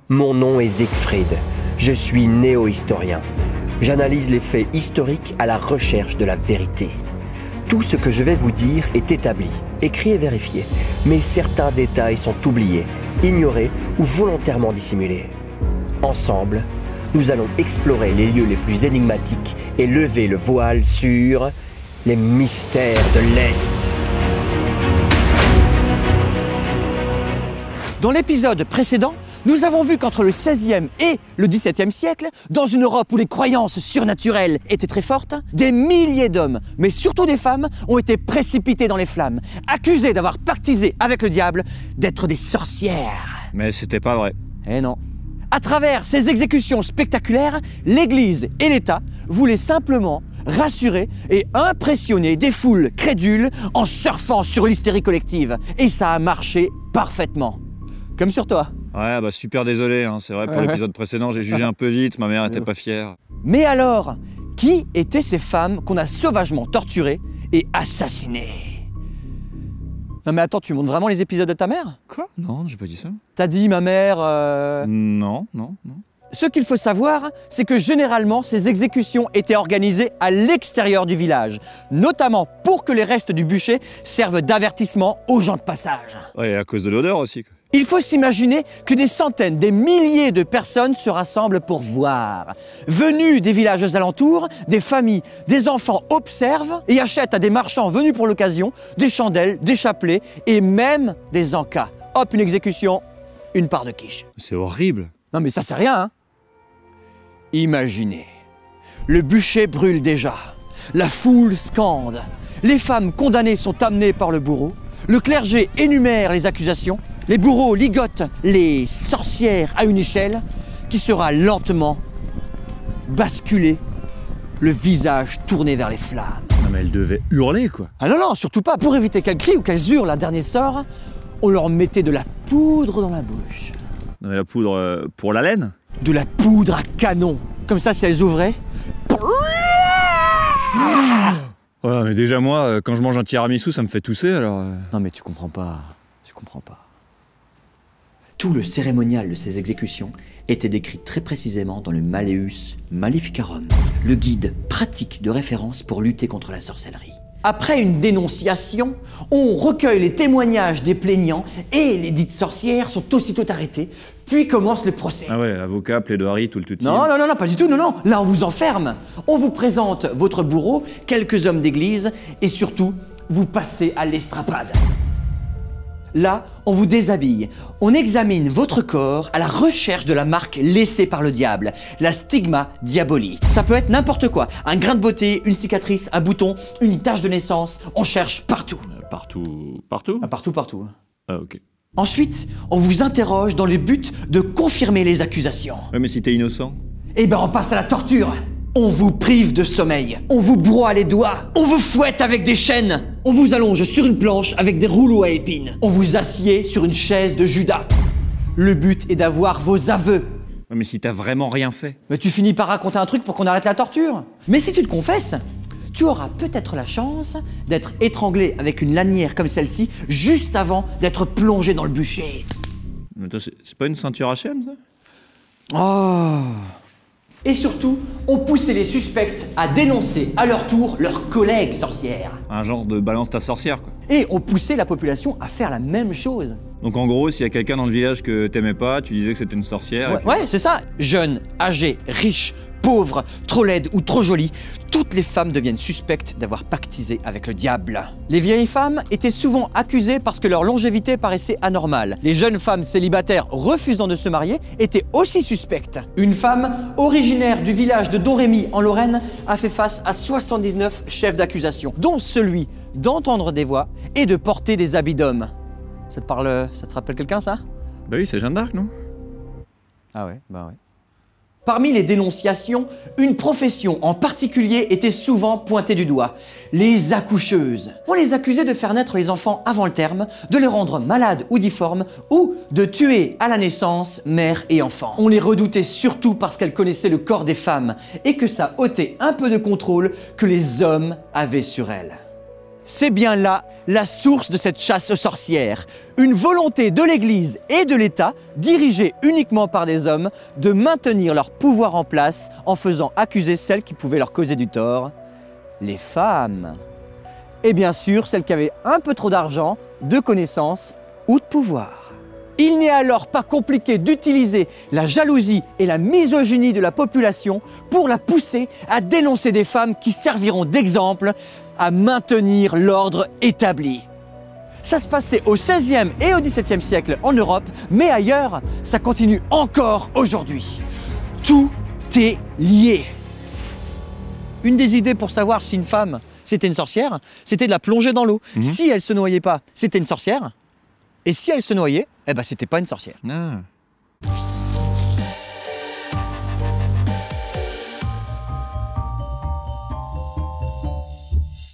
Mon nom est Siegfried. Je suis néo-historien. J'analyse les faits historiques à la recherche de la vérité. Tout ce que je vais vous dire est établi, écrit et vérifié. Mais certains détails sont oubliés, ignorés ou volontairement dissimulés. Ensemble, nous allons explorer les lieux les plus énigmatiques et lever le voile sur les mystères de l'Est. Dans l'épisode précédent, nous avons vu qu'entre le XVIe et le XVIIe siècle, dans une Europe où les croyances surnaturelles étaient très fortes, des milliers d'hommes, mais surtout des femmes, ont été précipités dans les flammes, accusés d'avoir pactisé avec le diable, d'être des sorcières. Mais c'était pas vrai. Eh non. À travers ces exécutions spectaculaires, l'Église et l'État voulaient simplement rassurer et impressionner des foules crédules en surfant sur l'hystérie collective. Et ça a marché parfaitement. Comme sur toi. Ouais, bah super désolé, hein. C'est vrai, pour l'épisode précédent, j'ai jugé un peu vite, ma mère était pas fière. Mais alors, qui étaient ces femmes qu'on a sauvagement torturées et assassinées? Non mais attends, tu montres vraiment les épisodes de ta mère? Quoi? Non, j'ai pas dit ça. T'as dit ma mère... Non. Ce qu'il faut savoir, c'est que généralement, ces exécutions étaient organisées à l'extérieur du village, notamment pour que les restes du bûcher servent d'avertissement aux gens de passage. Ouais, et à cause de l'odeur aussi, quoi. Il faut s'imaginer que des centaines, des milliers de personnes se rassemblent pour voir. Venus des villages alentours, des familles, des enfants observent et achètent à des marchands venus pour l'occasion des chandelles, des chapelets et même des encas. Hop, une exécution, une part de quiche. C'est horrible. Non mais ça c'est rien, hein. Imaginez, le bûcher brûle déjà, la foule scande, les femmes condamnées sont amenées par le bourreau, le clergé énumère les accusations, les bourreaux ligotent les sorcières à une échelle qui sera lentement basculée, le visage tourné vers les flammes. Non mais elle devait hurler, quoi. Ah non, surtout pas. Pour éviter qu'elles crient ou qu'elles hurlent un dernier sort, on leur mettait de la poudre dans la bouche. Non mais la poudre pour la laine? De la poudre à canon. Comme ça, si elles ouvraient... Ouais, mais déjà moi, quand je mange un tiramisu, ça me fait tousser, alors... Non mais tu comprends pas. Tout le cérémonial de ces exécutions était décrit très précisément dans le Malleus Maleficarum, le guide pratique de référence pour lutter contre la sorcellerie. Après une dénonciation, on recueille les témoignages des plaignants et les dites sorcières sont aussitôt arrêtées, puis commence le procès. Ah ouais, avocat, plaidoirie, tout le touti. Non, pas du tout, non. Là, on vous enferme. On vous présente votre bourreau, quelques hommes d'église et surtout, vous passez à l'estrapade. Là, on vous déshabille. On examine votre corps à la recherche de la marque laissée par le diable, la stigma diabolique. Ça peut être n'importe quoi. Un grain de beauté, une cicatrice, un bouton, une tache de naissance. On cherche partout. Partout? Ah, partout. Ah, ok. Ensuite, on vous interroge dans le but de confirmer les accusations. Ouais, mais si t'es innocent? Eh ben, on passe à la torture. On vous prive de sommeil, on vous broie les doigts, on vous fouette avec des chaînes, on vous allonge sur une planche avec des rouleaux à épines, on vous assied sur une chaise de Judas. Le but est d'avoir vos aveux. Ouais, mais si t'as vraiment rien fait? Mais tu finis par raconter un truc pour qu'on arrête la torture. Mais si tu te confesses, tu auras peut-être la chance d'être étranglé avec une lanière comme celle-ci juste avant d'être plongé dans le bûcher. Mais toi, c'est pas une ceinture H&M, ça? Oh. Et surtout, on poussait les suspects à dénoncer à leur tour leurs collègues sorcières. Un genre de balance ta sorcière, quoi. Et on poussait la population à faire la même chose. Donc en gros, s'il y a quelqu'un dans le village que t'aimais pas, tu disais que c'était une sorcière. Ouais, c'est ça. Jeune, âgé, riche, pauvre, trop laide ou trop jolie, toutes les femmes deviennent suspectes d'avoir pactisé avec le diable. Les vieilles femmes étaient souvent accusées parce que leur longévité paraissait anormale. Les jeunes femmes célibataires refusant de se marier étaient aussi suspectes. Une femme originaire du village de Domrémy en Lorraine a fait face à 79 chefs d'accusation, dont celui d'entendre des voix et de porter des habits d'homme. Ça te rappelle quelqu'un, ça? Bah oui, c'est Jeanne d'Arc, non? Ah ouais, bah ouais. Parmi les dénonciations, une profession en particulier était souvent pointée du doigt, les accoucheuses. On les accusait de faire naître les enfants avant le terme, de les rendre malades ou difformes, ou de tuer à la naissance mère et enfant. On les redoutait surtout parce qu'elles connaissaient le corps des femmes et que ça ôtait un peu de contrôle que les hommes avaient sur elles. C'est bien là la source de cette chasse aux sorcières. Une volonté de l'Église et de l'État, dirigée uniquement par des hommes, de maintenir leur pouvoir en place en faisant accuser celles qui pouvaient leur causer du tort, les femmes. Et bien sûr, celles qui avaient un peu trop d'argent, de connaissances ou de pouvoir. Il n'est alors pas compliqué d'utiliser la jalousie et la misogynie de la population pour la pousser à dénoncer des femmes qui serviront d'exemple à maintenir l'ordre établi. Ça se passait au XVIe et au XVIIe siècle en Europe, mais ailleurs, ça continue encore aujourd'hui. Tout est lié. Une des idées pour savoir si une femme c'était une sorcière, c'était de la plonger dans l'eau. Si elle se noyait pas, c'était une sorcière. Et si elle se noyait, eh ben c'était pas une sorcière. Ah.